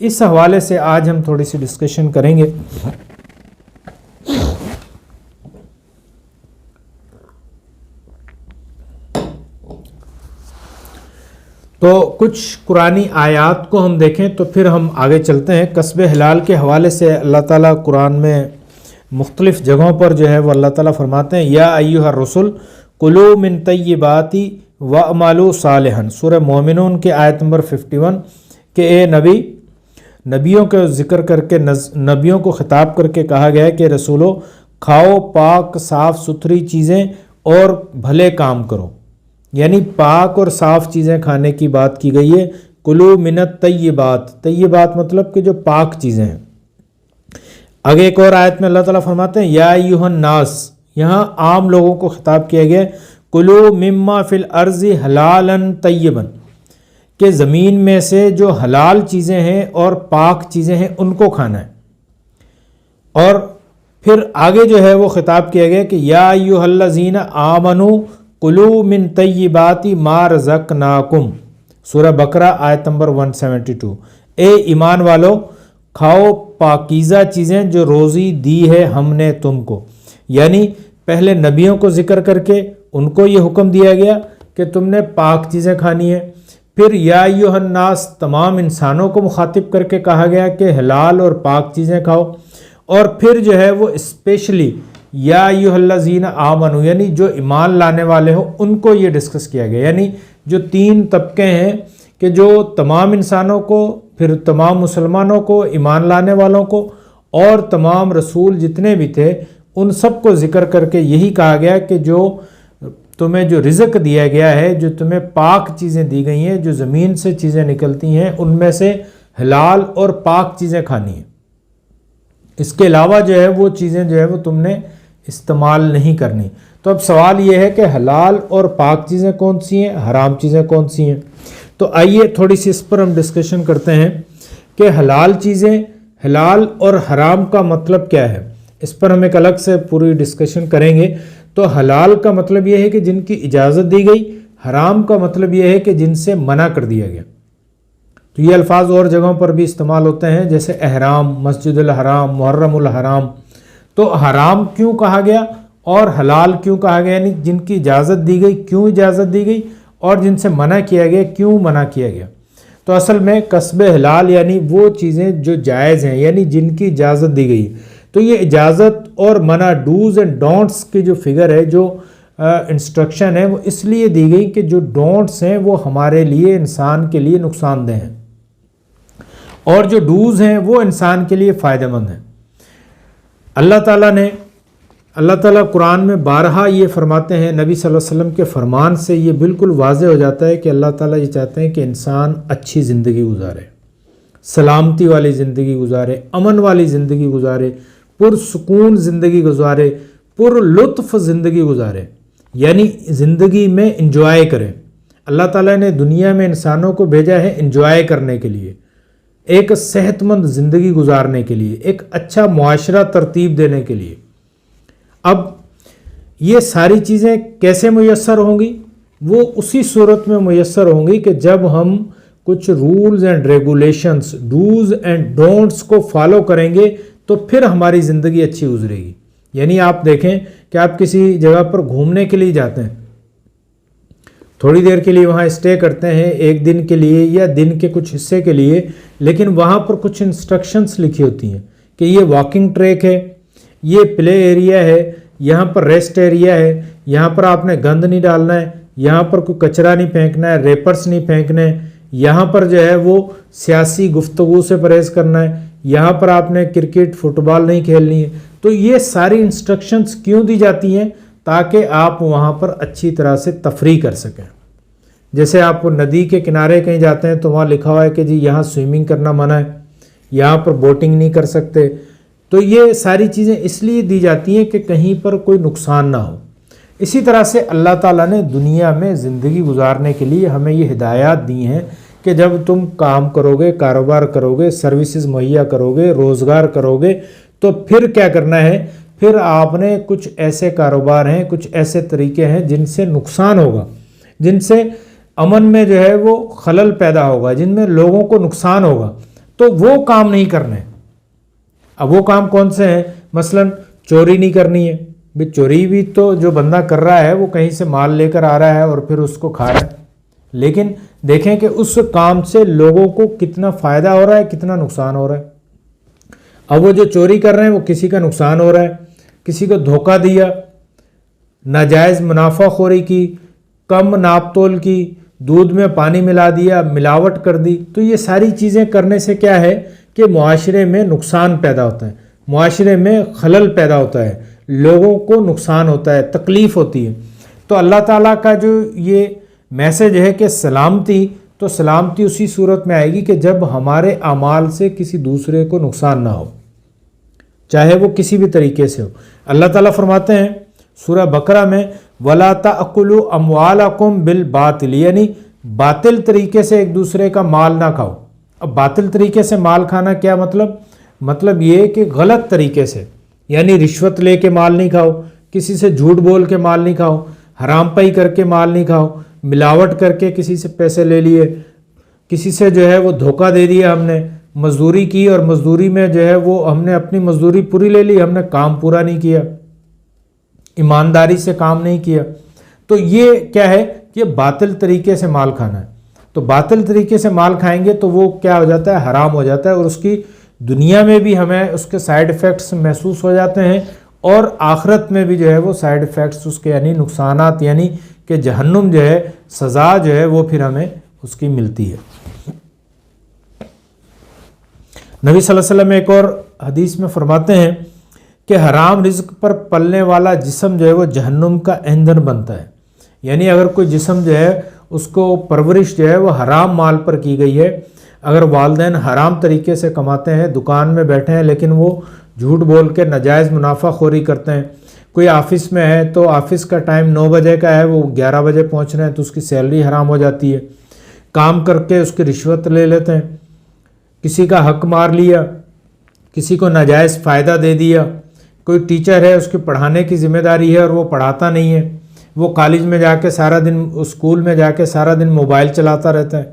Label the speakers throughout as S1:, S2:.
S1: اس حوالے سے آج ہم تھوڑی سی ڈسکشن کریں گے۔ تو کچھ قرآنی آیات کو ہم دیکھیں تو پھر ہم آگے چلتے ہیں۔ کسب حلال کے حوالے سے اللہ تعالیٰ قرآن میں مختلف جگہوں پر جو ہے وہ اللہ تعالیٰ فرماتے ہیں یا ایھا الرسل کلوا من طیبات واعملوا صالحا، سورہ مومنون کے آیت نمبر 51 کہ اے نبی، نبیوں کا ذکر کر کے نبیوں کو خطاب کر کے کہا گیا ہے کہ رسولو کھاؤ پاک صاف ستھری چیزیں اور بھلے کام کرو، یعنی پاک اور صاف چیزیں کھانے کی بات کی گئی ہے۔ کلوا من الطیبات، طیبات مطلب کہ جو پاک چیزیں ہیں۔ آگے ایک اور آیت میں اللہ تعالیٰ فرماتے ہیں یا ایھا الناس، یہاں عام لوگوں کو خطاب کیا گیا ہے، کلوا مما فی الارض حلالا طیبا، کہ زمین میں سے جو حلال چیزیں ہیں اور پاک چیزیں ہیں ان کو کھانا ہے۔ اور پھر آگے جو ہے وہ خطاب کیا گیا کہ یا ایھا الذین آمنوا کلوا من طیبات ما رزقناکم، سورہ بقرہ آیت نمبر 172، اے ایمان والو کھاؤ پاکیزہ چیزیں جو روزی دی ہے ہم نے تم کو، یعنی پہلے نبیوں کو ذکر کر کے ان کو یہ حکم دیا گیا کہ تم نے پاک چیزیں کھانی ہے۔ پھر یا ایھا الناس تمام انسانوں کو مخاطب کر کے کہا گیا کہ حلال اور پاک چیزیں کھاؤ، اور پھر جو ہے وہ اسپیشلی یا ایھا الذین آمنوا، یعنی جو ایمان لانے والے ہوں ان کو یہ ڈسکس کیا گیا، یعنی جو تین طبقے ہیں کہ جو تمام انسانوں کو، پھر تمام مسلمانوں کو، ایمان لانے والوں کو، اور تمام رسول جتنے بھی تھے ان سب کو ذکر کر کے یہی کہا گیا کہ جو تمہیں جو رزق دیا گیا ہے، جو تمہیں پاک چیزیں دی گئی ہیں، جو زمین سے چیزیں نکلتی ہیں ان میں سے حلال اور پاک چیزیں کھانی ہیں، اس کے علاوہ جو ہے وہ چیزیں جو ہے وہ تم نے استعمال نہیں کرنی۔ تو اب سوال یہ ہے کہ حلال اور پاک چیزیں کون سی ہیں، حرام چیزیں کون سی ہیں؟ تو آئیے تھوڑی سی اس پر ہم ڈسکشن کرتے ہیں کہ حلال چیزیں، حلال اور حرام کا مطلب کیا ہے، اس پر ہم ایک الگ سے پوری ڈسکشن کریں گے۔ تو حلال کا مطلب یہ ہے کہ جن کی اجازت دی گئی، حرام کا مطلب یہ ہے کہ جن سے منع کر دیا گیا۔ تو یہ الفاظ اور جگہوں پر بھی استعمال ہوتے ہیں، جیسے احرام، مسجد الحرام، محرم الحرام۔ تو حرام کیوں کہا گیا اور حلال کیوں کہا گیا، یعنی جن کی اجازت دی گئی کیوں اجازت دی گئی، اور جن سے منع کیا گیا کیوں منع کیا گیا۔ تو اصل میں کسب حلال یعنی وہ چیزیں جو جائز ہیں، یعنی جن کی اجازت دی گئی۔ تو یہ اجازت اور منع، ڈوز اینڈ ڈونٹس کی جو فگر ہے، جو انسٹرکشن ہے، وہ اس لیے دی گئی کہ جو ڈونٹس ہیں وہ ہمارے لیے، انسان کے لیے نقصان دہ ہیں، اور جو ڈوز ہیں وہ انسان کے لیے فائدہ مند ہیں۔ اللہ تعالیٰ قرآن میں بارہا یہ فرماتے ہیں، نبی صلی اللہ علیہ وسلم کے فرمان سے یہ بالکل واضح ہو جاتا ہے کہ اللہ تعالیٰ یہ چاہتے ہیں کہ انسان اچھی زندگی گزارے، سلامتی والی زندگی گزارے، امن والی زندگی گزارے، پرسکون زندگی گزارے، پر لطف زندگی گزارے، یعنی زندگی میں انجوائے کرے۔ اللہ تعالیٰ نے دنیا میں انسانوں کو بھیجا ہے انجوائے کرنے کے لیے، ایک صحت مند زندگی گزارنے کے لیے، ایک اچھا معاشرہ ترتیب دینے کے لیے۔ اب یہ ساری چیزیں کیسے میسر ہوں گی؟ وہ اسی صورت میں میسر ہوں گی کہ جب ہم کچھ rules and regulations, do's and don'ts کو فالو کریں گے تو پھر ہماری زندگی اچھی گزرے گی۔ یعنی آپ دیکھیں کہ آپ کسی جگہ پر گھومنے کے لیے جاتے ہیں، تھوڑی دیر کے لیے وہاں اسٹے کرتے ہیں، ایک دن کے لیے یا دن کے کچھ حصے کے لیے، لیکن وہاں پر کچھ انسٹرکشنز لکھی ہوتی ہیں کہ یہ واکنگ ٹریک ہے، یہ پلے ایریا ہے، یہاں پر ریسٹ ایریا ہے، یہاں پر آپ نے گند نہیں ڈالنا ہے، یہاں پر کوئی کچرا نہیں پھینکنا ہے، ریپرس نہیں پھینکنے، یہاں پر جو ہے وہ سیاسی گفتگو سے پرہیز کرنا ہے، یہاں پر آپ نے کرکٹ فٹ بال نہیں کھیلنی ہے۔ تو یہ ساری انسٹرکشنز کیوں دی جاتی ہیں؟ تاکہ آپ وہاں پر اچھی طرح سے تفریح کر سکیں۔ جیسے آپ ندی کے کنارے کہیں جاتے ہیں تو وہاں لکھا ہوا ہے کہ جی یہاں سوئمنگ کرنا منع ہے، یہاں پر بوٹنگ نہیں کر سکتے۔ تو یہ ساری چیزیں اس لیے دی جاتی ہیں کہ کہیں پر کوئی نقصان نہ ہو۔ اسی طرح سے اللہ تعالیٰ نے دنیا میں زندگی گزارنے کے لیے ہمیں یہ ہدایات دی ہیں کہ جب تم کام کرو گے، کاروبار کرو گے، سروسز مہیا کرو گے، روزگار کرو گے، تو پھر کیا کرنا ہے؟ پھر آپ نے کچھ ایسے کاروبار ہیں، کچھ ایسے طریقے ہیں جن سے نقصان ہوگا، جن سے امن میں جو ہے وہ خلل پیدا ہوگا، جن میں لوگوں کو نقصان ہوگا، تو وہ کام نہیں کرنے۔ اب وہ کام کون سے ہیں؟ مثلاً چوری نہیں کرنی ہے، بھی چوری بھی تو جو بندہ کر رہا ہے وہ کہیں سے مال لے کر آ رہا ہے اور پھر اس کو کھا رہا ہے، لیکن دیکھیں کہ اس کام سے لوگوں کو کتنا فائدہ ہو رہا ہے، کتنا نقصان ہو رہا ہے۔ اب وہ جو چوری کر رہے ہیں وہ کسی کا نقصان ہو رہا ہے، کسی کو دھوکہ دیا، ناجائز منافع خوری کی، کم ناپ تول کی، دودھ میں پانی ملا دیا، ملاوٹ کر دی، تو یہ ساری چیزیں کرنے سے کیا ہے کہ معاشرے میں نقصان پیدا ہوتا ہے، معاشرے میں خلل پیدا ہوتا ہے، لوگوں کو نقصان ہوتا ہے، تکلیف ہوتی ہے۔ تو اللہ تعالیٰ کا جو یہ میسج ہے کہ سلامتی، تو سلامتی اسی صورت میں آئے گی کہ جب ہمارے اعمال سے کسی دوسرے کو نقصان نہ ہو، چاہے وہ کسی بھی طریقے سے ہو۔ اللہ تعالیٰ فرماتے ہیں سورہ بقرہ میں وَلَا تَأْكُلُوا أَمْوَالَكُمْ بِالْبَاطِلِ، یعنی باطل طریقے سے ایک دوسرے کا مال نہ کھاؤ۔ اب باطل طریقے سے مال کھانا کیا مطلب یہ کہ غلط طریقے سے، یعنی رشوت لے کے مال نہیں کھاؤ، کسی سے جھوٹ بول کے مال نہیں کھاؤ، حرام پائی کر کے مال نہیں کھاؤ، ملاوٹ کر کے کسی سے پیسے لے لیے، کسی سے جو ہے وہ دھوکہ دے دیا، ہم نے مزدوری کی اور مزدوری میں جو ہے وہ ہم نے اپنی مزدوری پوری لے لی، ہم نے کام پورا نہیں کیا، ایمانداری سے کام نہیں کیا، تو یہ کیا ہے کہ باطل طریقے سے مال کھانا ہے۔ تو باطل طریقے سے مال کھائیں گے تو وہ کیا ہو جاتا ہے؟ حرام ہو جاتا ہے، اور اس کی دنیا میں بھی ہمیں اس کے سائیڈ ایفیکٹس محسوس ہو جاتے ہیں، اور آخرت میں بھی جو ہے وہ سائیڈ ایفیکٹس اس کے یعنی نقصانات، یعنی کہ جہنم جو ہے سزا جو ہے وہ پھر ہمیں اس کی ملتی ہے۔ نبی صلی اللہ علیہ وسلم ایک اور حدیث میں فرماتے ہیں کہ حرام رزق پر پلنے والا جسم جو ہے وہ جہنم کا ایندھن بنتا ہے، یعنی اگر کوئی جسم جو ہے اس کو پرورش جو ہے وہ حرام مال پر کی گئی ہے، اگر والدین حرام طریقے سے کماتے ہیں، دکان میں بیٹھے ہیں لیکن وہ جھوٹ بول کے ناجائز منافع خوری کرتے ہیں، کوئی آفس میں ہے تو آفس کا ٹائم 9 بجے کا ہے، وہ 11 بجے پہنچ رہے ہیں تو اس کی سیلری حرام ہو جاتی ہے، کام کر کے اس کی رشوت لے لیتے ہیں، کسی کا حق مار لیا، کسی کو ناجائز فائدہ دے دیا، کوئی ٹیچر ہے اس کی پڑھانے کی ذمہ داری ہے اور وہ پڑھاتا نہیں ہے، وہ کالج میں جا کے سارا دن، اسکول میں جا کے سارا دن موبائل چلاتا رہتا ہے،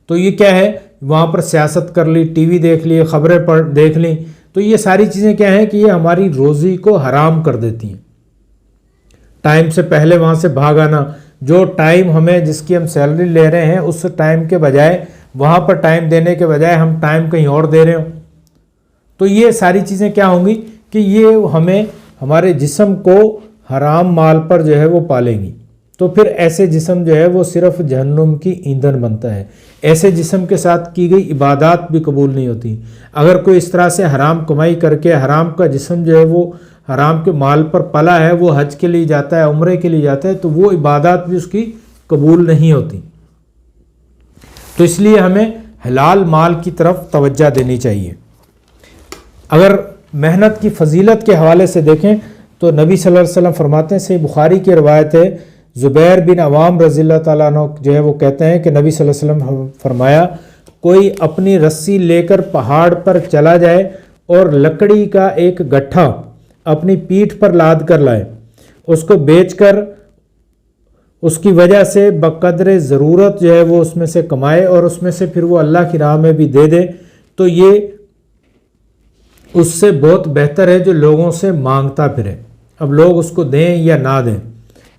S1: تو یہ کیا ہے؟ وہاں پر سیاست کر لی، ٹی وی دیکھ لی، خبریں دیکھ لیں، تو یہ ساری چیزیں کیا ہیں کہ یہ ہماری روزی کو حرام کر دیتی ہیں۔ ٹائم سے پہلے وہاں سے بھاگ آنا، جو ٹائم ہمیں جس کی ہم سیلری لے رہے ہیں اس ٹائم کے بجائے وہاں پر ٹائم دینے کے بجائے ہم ٹائم کہیں اور دے رہے ہوں، تو یہ ساری چیزیں کیا ہوں گی کہ یہ ہمیں ہمارے جسم کو حرام مال پر جو ہے وہ پالیں گی، تو پھر ایسے جسم جو ہے وہ صرف جہنم کی ایندھن بنتا ہے۔ ایسے جسم کے ساتھ کی گئی عبادات بھی قبول نہیں ہوتی۔ اگر کوئی اس طرح سے حرام کمائی کر کے حرام کا جسم جو ہے وہ حرام کے مال پر پلا ہے، وہ حج کے لیے جاتا ہے، عمرے کے لیے جاتا ہے، تو وہ عبادات بھی اس کی قبول نہیں ہوتی۔ تو اس لیے ہمیں حلال مال کی طرف توجہ دینی چاہیے۔ اگر محنت کی فضیلت کے حوالے سے دیکھیں تو نبی صلی اللہ علیہ وسلم فرماتے ہیں، صحیح بخاری کی روایت ہے، زبیر بن عوام رضی اللہ تعالیٰ عنہ جو ہے وہ کہتے ہیں کہ نبی صلی اللہ علیہ وسلم فرمایا، کوئی اپنی رسی لے کر پہاڑ پر چلا جائے اور لکڑی کا ایک گٹھا اپنی پیٹھ پر لاد کر لائے، اس کو بیچ کر اس کی وجہ سے بقدر ضرورت جو ہے وہ اس میں سے کمائے اور اس میں سے پھر وہ اللہ کی راہ میں بھی دے دے، تو یہ اس سے بہت بہتر ہے جو لوگوں سے مانگتا پھرے۔ اب لوگ اس کو دیں یا نہ دیں،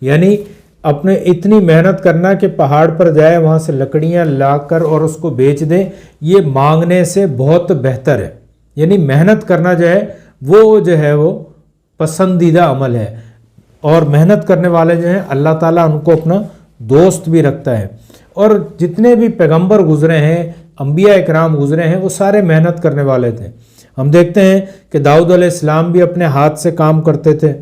S1: یعنی اپنے اتنی محنت کرنا کہ پہاڑ پر جائے، وہاں سے لکڑیاں لا کر اور اس کو بیچ دیں، یہ مانگنے سے بہت بہتر ہے۔ یعنی محنت کرنا جو ہے وہ پسندیدہ عمل ہے، اور محنت کرنے والے جو ہیں اللہ تعالیٰ ان کو اپنا دوست بھی رکھتا ہے۔ اور جتنے بھی پیغمبر گزرے ہیں، انبیاء اکرام گزرے ہیں، وہ سارے محنت کرنے والے تھے۔ ہم دیکھتے ہیں کہ داؤد علیہ السلام بھی اپنے ہاتھ سے کام کرتے تھے،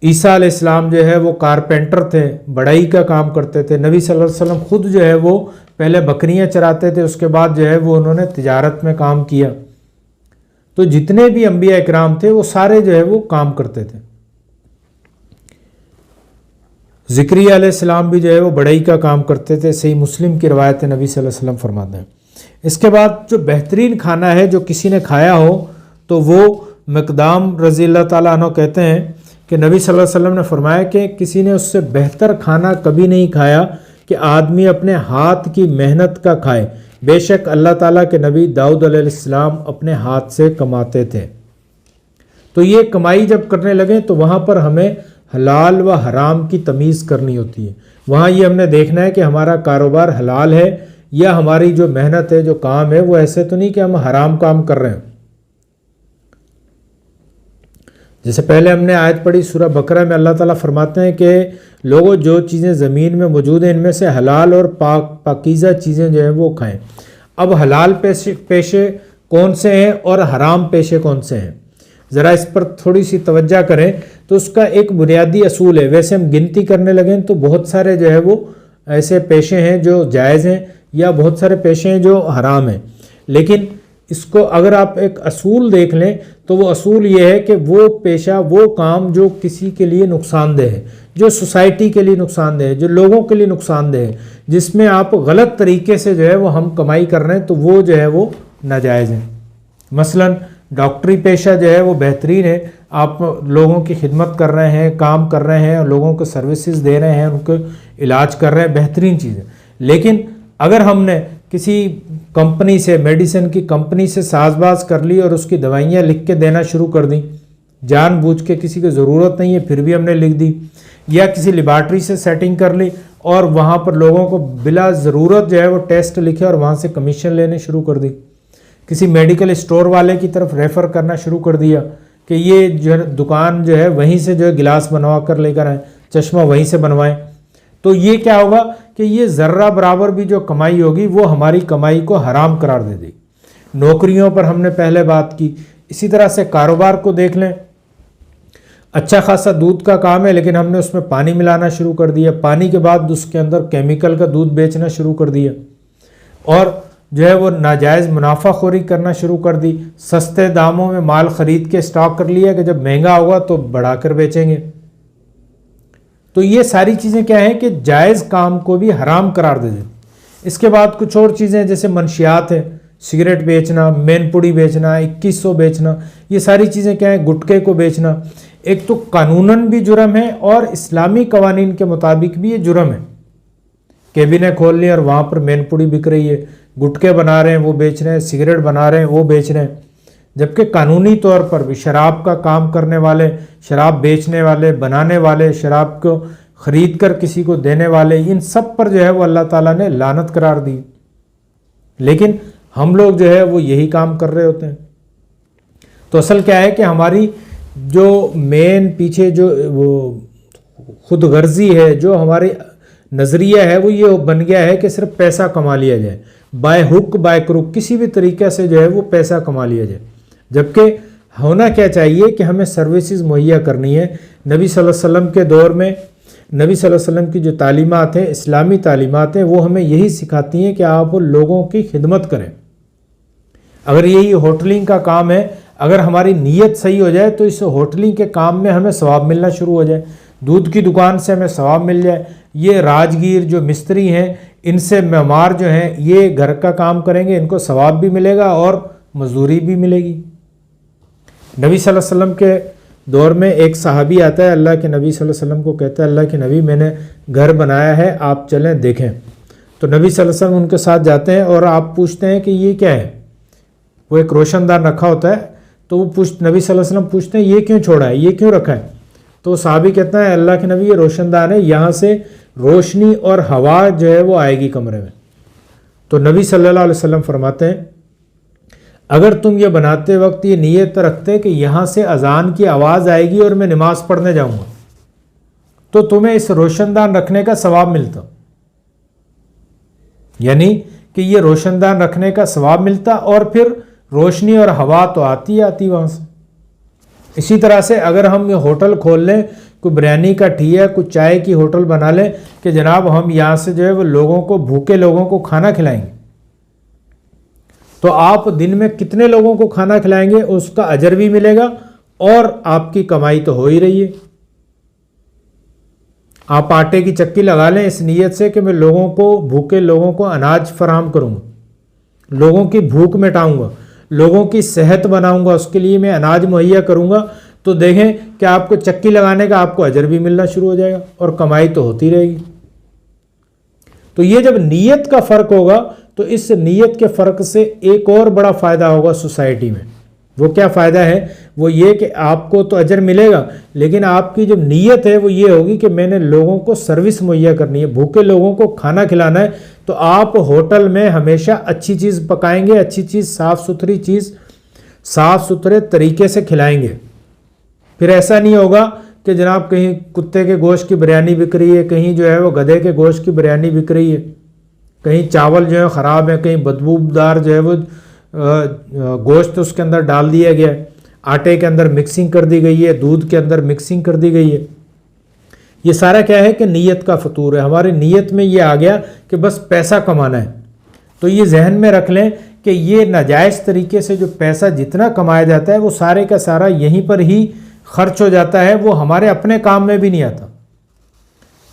S1: عیسیٰ علیہ السلام جو ہے وہ کارپینٹر تھے، بڑھئی کا کام کرتے تھے، نبی صلی اللہ علیہ وسلم خود جو ہے وہ پہلے بکریاں چراتے تھے، اس کے بعد جو ہے وہ انہوں نے تجارت میں کام کیا۔ تو جتنے بھی انبیاء اکرام تھے وہ سارے جو ہے وہ کام کرتے تھے۔ زکریا علیہ السلام بھی جو ہے وہ بڑھئی کا کام کرتے تھے، صحیح مسلم کی روایت ہے، نبی صلی اللہ علیہ وسلم فرماتے ہیں۔ اس کے بعد جو بہترین کھانا ہے جو کسی نے کھایا ہو تو وہ مقدام رضی اللہ تعالیٰ عنہ کہتے ہیں کہ نبی صلی اللہ علیہ وسلم نے فرمایا کہ کسی نے اس سے بہتر کھانا کبھی نہیں کھایا کہ آدمی اپنے ہاتھ کی محنت کا کھائے، بے شک اللہ تعالیٰ کے نبی داؤد علیہ السلام اپنے ہاتھ سے کماتے تھے. تو یہ کمائی جب کرنے لگیں تو وہاں پر ہمیں حلال و حرام کی تمیز کرنی ہوتی ہے. وہاں یہ ہم نے دیکھنا ہے کہ ہمارا کاروبار حلال ہے یا ہماری جو محنت ہے، جو کام ہے، وہ ایسے تو نہیں کہ ہم حرام کام کر رہے ہیں. جیسے پہلے ہم نے آیت پڑھی سورہ بقرہ میں، اللہ تعالیٰ فرماتے ہیں کہ لوگوں جو چیزیں زمین میں موجود ہیں ان میں سے حلال اور پاکیزہ چیزیں جو ہیں وہ کھائیں. اب حلال پیشے کون سے ہیں اور حرام پیشے کون سے ہیں، ذرا اس پر تھوڑی سی توجہ کریں تو اس کا ایک بنیادی اصول ہے. ویسے ہم گنتی کرنے لگیں تو بہت سارے جو ہے وہ ایسے پیشے ہیں جو جائز ہیں یا بہت سارے پیشے ہیں جو حرام ہیں، لیکن اس کو اگر آپ ایک اصول دیکھ لیں تو وہ اصول یہ ہے کہ وہ پیشہ، وہ کام جو کسی کے لیے نقصان دہ ہے، جو سوسائٹی کے لیے نقصان دہ ہے، جو لوگوں کے لیے نقصان دہ ہے، جس میں آپ غلط طریقے سے جو ہے وہ ہم کمائی کر رہے ہیں تو وہ جو ہے وہ ناجائز ہیں. مثلاً ڈاکٹری پیشہ جو ہے وہ بہترین ہے، آپ لوگوں کی خدمت کر رہے ہیں، کام کر رہے ہیں، لوگوں کو سروسز دے رہے ہیں، ان کو علاج کر رہے ہیں، بہترین چیز ہے. لیکن اگر ہم نے کسی کمپنی سے، میڈیسن کی کمپنی سے ساز باز کر لی اور اس کی دوائیاں لکھ کے دینا شروع کر دیں، جان بوجھ کے، کسی کی ضرورت نہیں ہے پھر بھی ہم نے لکھ دی، یا کسی لیبارٹری سے سیٹنگ کر لی اور وہاں پر لوگوں کو بلا ضرورت جو ہے وہ ٹیسٹ لکھے اور وہاں سے کمیشن لینے شروع کر دی، کسی میڈیکل اسٹور والے کی طرف ریفر کرنا شروع کر دیا کہ یہ جو ہے دکان جو ہے وہیں سے جو ہے گلاس بنوا کر لے کر آئیں، چشمہ وہیں سے بنوائیں، تو یہ کیا ہوگا کہ یہ ذرہ برابر بھی جو کمائی ہوگی وہ ہماری کمائی کو حرام قرار دے دے گی. نوکریوں پر ہم نے پہلے بات کی، اسی طرح سے کاروبار کو دیکھ لیں. اچھا خاصا دودھ کا کام ہے لیکن ہم نے اس میں پانی ملانا شروع کر دیا، پانی کے بعد اس کے اندر کیمیکل کا دودھ بیچنا شروع کر دیا اور جو ہے وہ ناجائز منافع خوری کرنا شروع کر دی. سستے داموں میں مال خرید کے اسٹاک کر لیا کہ جب مہنگا ہوگا تو بڑھا کر بیچیں گے. تو یہ ساری چیزیں کیا ہیں کہ جائز کام کو بھی حرام قرار دے دیں. اس کے بعد کچھ اور چیزیں جیسے منشیات ہیں، سگریٹ بیچنا، مین پوڑی بیچنا، 2100 بیچنا، یہ ساری چیزیں کیا ہیں، گٹکے کو بیچنا. ایک تو قانوناً بھی جرم ہے اور اسلامی قوانین کے مطابق بھی یہ جرم ہے. کیبینیں کھول لی اور وہاں پر مین پوڑی بک رہی ہے، گٹکے بنا رہے ہیں وہ بیچ رہے ہیں، سگریٹ بنا رہے ہیں وہ بیچ رہے ہیں، جبکہ قانونی طور پر بھی شراب کا کام کرنے والے، شراب بیچنے والے، بنانے والے، شراب کو خرید کر کسی کو دینے والے، ان سب پر جو ہے وہ اللہ تعالیٰ نے لعنت قرار دی. لیکن ہم لوگ جو ہے وہ یہی کام کر رہے ہوتے ہیں. تو اصل کیا ہے کہ ہماری جو مین پیچھے جو وہ خود غرضی ہے، جو ہماری نظریہ ہے وہ یہ بن گیا ہے کہ صرف پیسہ کما لیا جائے، بائے ہک بائے کروک، کسی بھی طریقے سے جو ہے وہ پیسہ کما لیا جائے. جبکہ ہونا کیا چاہیے کہ ہمیں سروسز مہیا کرنی ہے. نبی صلی اللہ علیہ وسلم کے دور میں نبی صلی اللہ علیہ وسلم کی جو تعلیمات ہیں، اسلامی تعلیمات ہیں، وہ ہمیں یہی سکھاتی ہیں کہ آپ لوگوں کی خدمت کریں. اگر یہی ہوٹلنگ کا کام ہے، اگر ہماری نیت صحیح ہو جائے تو اس ہوٹلنگ کے کام میں ہمیں ثواب ملنا شروع ہو جائے، دودھ کی دکان سے ہمیں ثواب مل جائے. یہ راجگیر جو مستری ہیں، ان سے معمار جو ہیں، یہ گھر کا کام کریں گے، ان کو ثواب بھی ملے گا اور مزدوری بھی ملے گی. نبی صلی اللہ علیہ وسلم کے دور میں ایک صحابی آتا ہے، اللہ کے نبی صلی اللہ علیہ وسلم کو کہتا ہے، اللہ کے نبی میں نے گھر بنایا ہے، آپ چلیں دیکھیں. تو نبی صلی اللہ علیہ وسلم ان کے ساتھ جاتے ہیں اور آپ پوچھتے ہیں کہ یہ کیا ہے. وہ ایک روشن دان رکھا ہوتا ہے، تو وہ نبی صلی اللہ علیہ وسلم پوچھتے ہیں یہ کیوں چھوڑا ہے، یہ کیوں رکھا ہے. تو صحابی کہتا ہے اللہ کے نبی یہ روشن دان ہے، یہاں سے روشنی اور ہوا جو ہے وہ آئے گی کمرے میں. تو نبی صلی اللہ علیہ وسلم فرماتے ہیں اگر تم یہ بناتے وقت یہ نیت رکھتے کہ یہاں سے اذان کی آواز آئے گی اور میں نماز پڑھنے جاؤں گا تو تمہیں اس روشن دان رکھنے کا ثواب ملتا. یعنی کہ یہ روشن دان رکھنے کا ثواب ملتا اور پھر روشنی اور ہوا تو آتی وہاں سے. اسی طرح سے اگر ہم یہ ہوٹل کھول لیں، کوئی بریانی کا ٹھیہ، کوئی چائے کی ہوٹل بنا لیں کہ جناب ہم یہاں سے جو ہے وہ لوگوں کو، بھوکے لوگوں کو کھانا کھلائیں گے، تو آپ دن میں کتنے لوگوں کو کھانا کھلائیں گے اس کا اجر بھی ملے گا اور آپ کی کمائی تو ہو ہی رہی ہے. آپ آٹے کی چکی لگا لیں اس نیت سے کہ میں لوگوں کو، بھوکے لوگوں کو اناج فراہم کروں گا، لوگوں کی بھوک مٹاؤں گا، لوگوں کی صحت بناؤں گا، اس کے لیے میں اناج مہیا کروں گا. تو دیکھیں کہ آپ کو چکی لگانے کا آپ کو اجر بھی ملنا شروع ہو جائے گا اور کمائی تو ہوتی رہے گی. تو یہ جب نیت کا فرق ہوگا تو اس نیت کے فرق سے ایک اور بڑا فائدہ ہوگا سوسائٹی میں. وہ کیا فائدہ ہے؟ وہ یہ کہ آپ کو تو اجر ملے گا، لیکن آپ کی جو نیت ہے وہ یہ ہوگی کہ میں نے لوگوں کو سروس مہیا کرنی ہے، بھوکے لوگوں کو کھانا کھلانا ہے. تو آپ ہوٹل میں ہمیشہ اچھی چیز پکائیں گے، اچھی چیز، صاف ستھری چیز، صاف ستھرے طریقے سے کھلائیں گے. پھر ایسا نہیں ہوگا کہ جناب کہیں کتے کے گوشت کی بریانی بک رہی ہے، کہیں جو ہے وہ گدھے کے گوشت کی بریانی بک رہی ہے، کہیں چاول جو ہے خراب ہے، کہیں بدبودار جو ہے وہ گوشت اس کے اندر ڈال دیا گیا ہے، آٹے کے اندر مکسنگ کر دی گئی ہے، دودھ کے اندر مکسنگ کر دی گئی ہے. یہ سارا کیا ہے کہ نیت کا فطور ہے. ہماری نیت میں یہ آ گیا کہ بس پیسہ کمانا ہے. تو یہ ذہن میں رکھ لیں کہ یہ ناجائز طریقے سے جو پیسہ جتنا کمایا جاتا ہے وہ سارے کا سارا یہیں پر ہی خرچ ہو جاتا ہے، وہ ہمارے اپنے کام میں بھی نہیں آتا.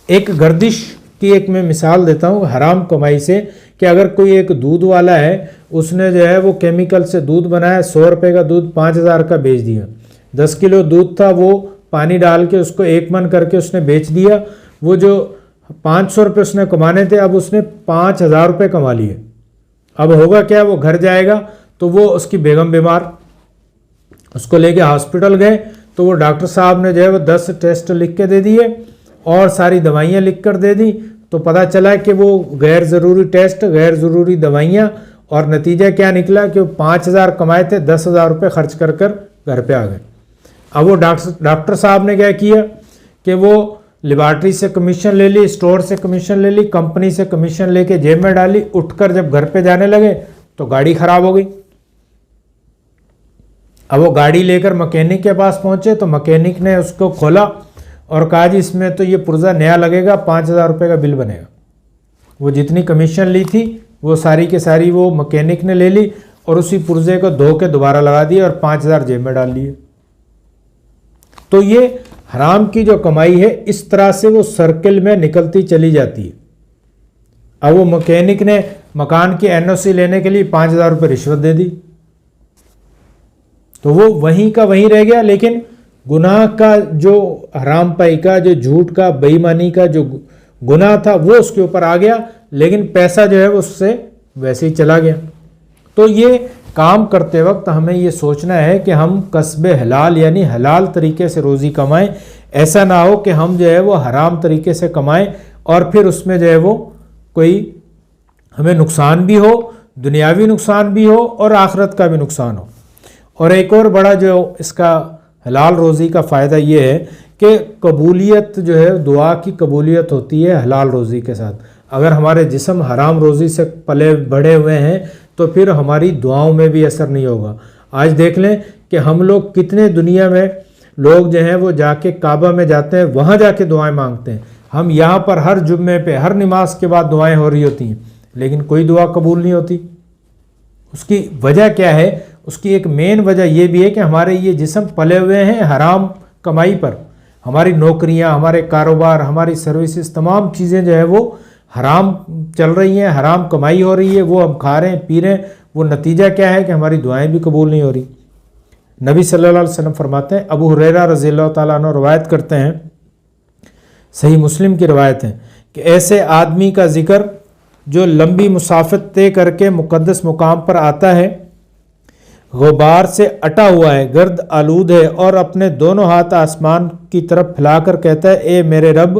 S1: ایک گردش کی ایک میں مثال دیتا ہوں حرام کمائی سے، کہ اگر کوئی ایک دودھ والا ہے، اس نے جو ہے وہ کیمیکل سے دودھ بنایا، 100 روپے کا دودھ 5000 کا بیچ دیا. 10 کلو دودھ تھا، وہ پانی ڈال کے اس کو 1 من کر کے اس نے بیچ دیا. وہ جو 500 روپے اس نے کمانے تھے، اب اس نے 5000 روپے کما لیے. اب ہوگا کیا؟ وہ گھر جائے گا تو وہ اس کی بیگم بیمار، اس کو لے کے ہاسپٹل گئے تو وہ ڈاکٹر صاحب نے جو ہے وہ 10 ٹیسٹ لکھ کے دے دیے اور ساری دوائیاں لکھ کر دے دی. تو پتہ چلا کہ وہ غیر ضروری ٹیسٹ، غیر ضروری دوائیاں، اور نتیجہ کیا نکلا کہ وہ 5000 کمائے تھے، 10,000 روپے خرچ کر گھر پہ آ گئے. اب وہ ڈاکٹر صاحب نے کیا کیا کہ وہ لیبارٹری سے کمیشن لے لی، اسٹور سے کمیشن لے لی، کمپنی سے کمیشن لے کے جیب میں ڈالی. اٹھ کر جب گھر پہ جانے لگے تو گاڑی خراب ہو گئی. اب وہ گاڑی لے کر مکینک کے پاس پہنچے تو مکینک نے اس کو کھولا اور کہا جی اس میں تو یہ پرزہ نیا لگے گا، 5000 روپے کا بل بنے گا. وہ جتنی کمیشن لی تھی وہ ساری کے ساری وہ مکینک نے لے لی اور اسی پرزے کو دھو کے دوبارہ لگا دیا اور 5000 جیب میں ڈال لیے. تو یہ حرام کی جو کمائی ہے اس طرح سے وہ سرکل میں نکلتی چلی جاتی ہے. اب وہ مکینک نے مکان کی NOC لینے کے لیے 5000 روپے رشوت دے دی تو وہ وہیں کا وہیں رہ گیا. لیکن گناہ کا جو حرام پائی کا، جو جھوٹ کا، بے ایمانی کا جو گناہ تھا وہ اس کے اوپر آ گیا، لیکن پیسہ جو ہے اس سے ویسے ہی چلا گیا. تو یہ کام کرتے وقت ہمیں یہ سوچنا ہے کہ ہم کسب حلال یعنی حلال طریقے سے روزی کمائیں. ایسا نہ ہو کہ ہم جو ہے وہ حرام طریقے سے کمائیں اور پھر اس میں جو ہے وہ کوئی ہمیں نقصان بھی ہو، دنیاوی نقصان بھی ہو اور آخرت کا بھی نقصان ہو. اور ایک اور بڑا جو اس کا حلال روزی کا فائدہ یہ ہے کہ قبولیت جو ہے، دعا کی قبولیت ہوتی ہے حلال روزی کے ساتھ. اگر ہمارے جسم حرام روزی سے پلے بڑھے ہوئے ہیں تو پھر ہماری دعاؤں میں بھی اثر نہیں ہوگا. آج دیکھ لیں کہ ہم لوگ کتنے دنیا میں لوگ جو ہیں وہ جا کے کعبہ میں جاتے ہیں، وہاں جا کے دعائیں مانگتے ہیں. ہم یہاں پر ہر جمعے پہ، ہر نماز کے بعد دعائیں ہو رہی ہوتی ہیں، لیکن کوئی دعا قبول نہیں ہوتی. اس کی وجہ کیا ہے؟ اس کی ایک مین وجہ یہ بھی ہے کہ ہمارے یہ جسم پلے ہوئے ہیں حرام کمائی پر. ہماری نوکریاں، ہمارے کاروبار، ہماری سروسز، تمام چیزیں جو ہے وہ حرام چل رہی ہیں، حرام کمائی ہو رہی ہے، وہ ہم کھا رہے ہیں، پی رہے ہیں. وہ نتیجہ کیا ہے کہ ہماری دعائیں بھی قبول نہیں ہو رہی. نبی صلی اللہ علیہ وسلم فرماتے ہیں، ابو ہریرہ رضی اللہ تعالیٰ عنہ روایت کرتے ہیں، صحیح مسلم کی روایت ہے، کہ ایسے آدمی کا ذکر جو لمبی مسافت طے کر کے مقدس مقام پر آتا ہے، غبار سے اٹا ہوا ہے، گرد آلود ہے، اور اپنے دونوں ہاتھ آسمان کی طرف پھیلا کر کہتا ہے اے میرے رب،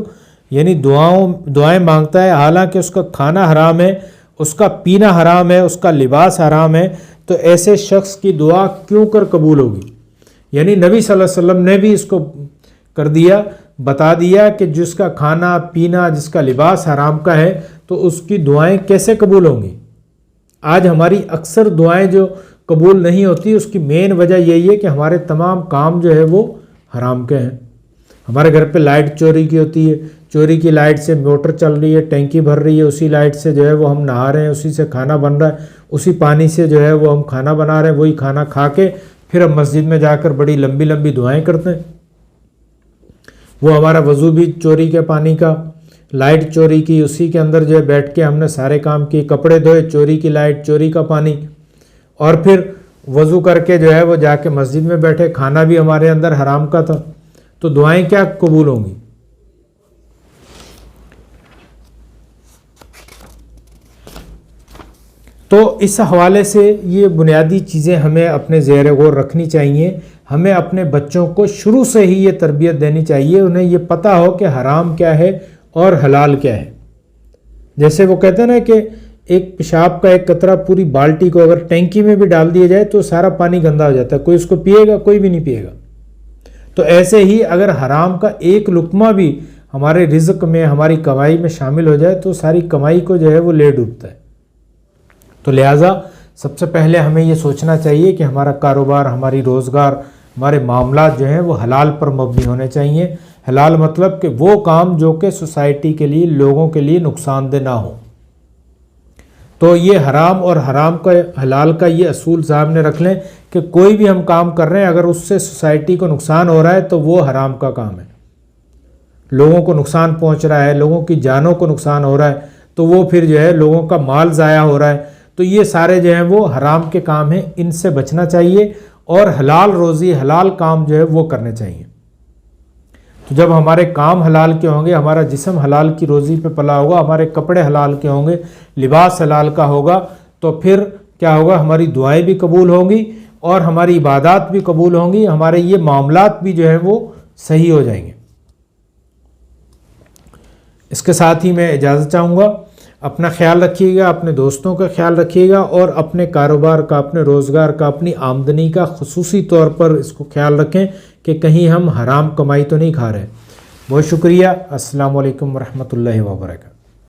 S1: یعنی دعائیں مانگتا ہے، حالانکہ اس کا کھانا حرام ہے، اس کا پینا حرام ہے، اس کا لباس حرام ہے. تو ایسے شخص کی دعا کیوں کر قبول ہوگی؟ یعنی نبی صلی اللہ علیہ وسلم نے بھی اس کو کر دیا، بتا دیا کہ جس کا کھانا پینا، جس کا لباس حرام کا ہے تو اس کی دعائیں کیسے قبول ہوں گی. آج ہماری اکثر دعائیں جو قبول نہیں ہوتی، اس کی مین وجہ یہی ہے کہ ہمارے تمام کام جو ہے وہ حرام کے ہیں. ہمارے گھر پہ لائٹ چوری کی ہوتی ہے، چوری کی لائٹ سے موٹر چل رہی ہے، ٹینکی بھر رہی ہے، اسی لائٹ سے جو ہے وہ ہم نہا رہے ہیں، اسی سے کھانا بن رہا ہے، اسی پانی سے جو ہے وہ ہم کھانا بنا رہے ہیں، وہی کھانا کھا کے پھر ہم مسجد میں جا کر بڑی لمبی لمبی دعائیں کرتے ہیں. وہ ہمارا وضو بھی چوری کے پانی کا، لائٹ چوری کی، اسی کے اندر جو ہے بیٹھ کے ہم نے سارے کام کیے، کپڑے دھوئے، چوری کی لائٹ، چوری کا پانی، اور پھر وضو کر کے جو ہے وہ جا کے مسجد میں بیٹھے، کھانا بھی ہمارے اندر حرام کا تھا. تو دعائیں کیا قبول ہوں گی؟ تو اس حوالے سے یہ بنیادی چیزیں ہمیں اپنے زیر غور رکھنی چاہیے. ہمیں اپنے بچوں کو شروع سے ہی یہ تربیت دینی چاہیے, انہیں یہ پتہ ہو کہ حرام کیا ہے اور حلال کیا ہے. جیسے وہ کہتے ہیں نا کہ ایک پیشاب کا ایک قطرہ پوری بالٹی کو اگر ٹینکی میں بھی ڈال دیا جائے تو سارا پانی گندا ہو جاتا ہے, کوئی اس کو پیے گا؟ کوئی بھی نہیں پیے گا. تو ایسے ہی اگر حرام کا ایک لقمہ بھی ہمارے رزق میں, ہماری کمائی میں شامل ہو جائے تو ساری کمائی کو جو ہے وہ لے ڈوبتا ہے. تو لہٰذا سب سے پہلے ہمیں یہ سوچنا چاہیے کہ ہمارا کاروبار, ہماری روزگار, ہمارے معاملات جو ہیں وہ حلال پر مبنی ہونے چاہیے. حلال مطلب کہ وہ کام جو کہ سوسائٹی کے لیے, لوگوں کے لیے نقصان دہ نہ ہو. تو یہ حرام اور حرام کا حلال کا یہ اصول سامنے رکھ لیں کہ کوئی بھی ہم کام کر رہے ہیں اگر اس سے سوسائٹی کو نقصان ہو رہا ہے تو وہ حرام کا کام ہے. لوگوں کو نقصان پہنچ رہا ہے, لوگوں کی جانوں کو نقصان ہو رہا ہے, تو وہ پھر جو ہے لوگوں کا مال ضائع ہو رہا ہے, تو یہ سارے جو ہیں وہ حرام کے کام ہیں, ان سے بچنا چاہیے اور حلال روزی, حلال کام جو ہے وہ کرنے چاہیے. تو جب ہمارے کام حلال کے ہوں گے, ہمارا جسم حلال کی روزی پہ پلا ہوگا, ہمارے کپڑے حلال کے ہوں گے, لباس حلال کا ہوگا, تو پھر کیا ہوگا, ہماری دعائیں بھی قبول ہوں گی اور ہماری عبادات بھی قبول ہوں گی, ہمارے یہ معاملات بھی جو ہیں وہ صحیح ہو جائیں گے. اس کے ساتھ ہی میں اجازت چاہوں گا. اپنا خیال رکھیے گا, اپنے دوستوں کا خیال رکھیے گا اور اپنے کاروبار کا, اپنے روزگار کا, اپنی آمدنی کا خصوصی طور پر اس کو خیال رکھیں کہ کہیں ہم حرام کمائی تو نہیں کھا رہے. بہت شکریہ. السلام علیکم ورحمۃ اللہ وبرکاتہ.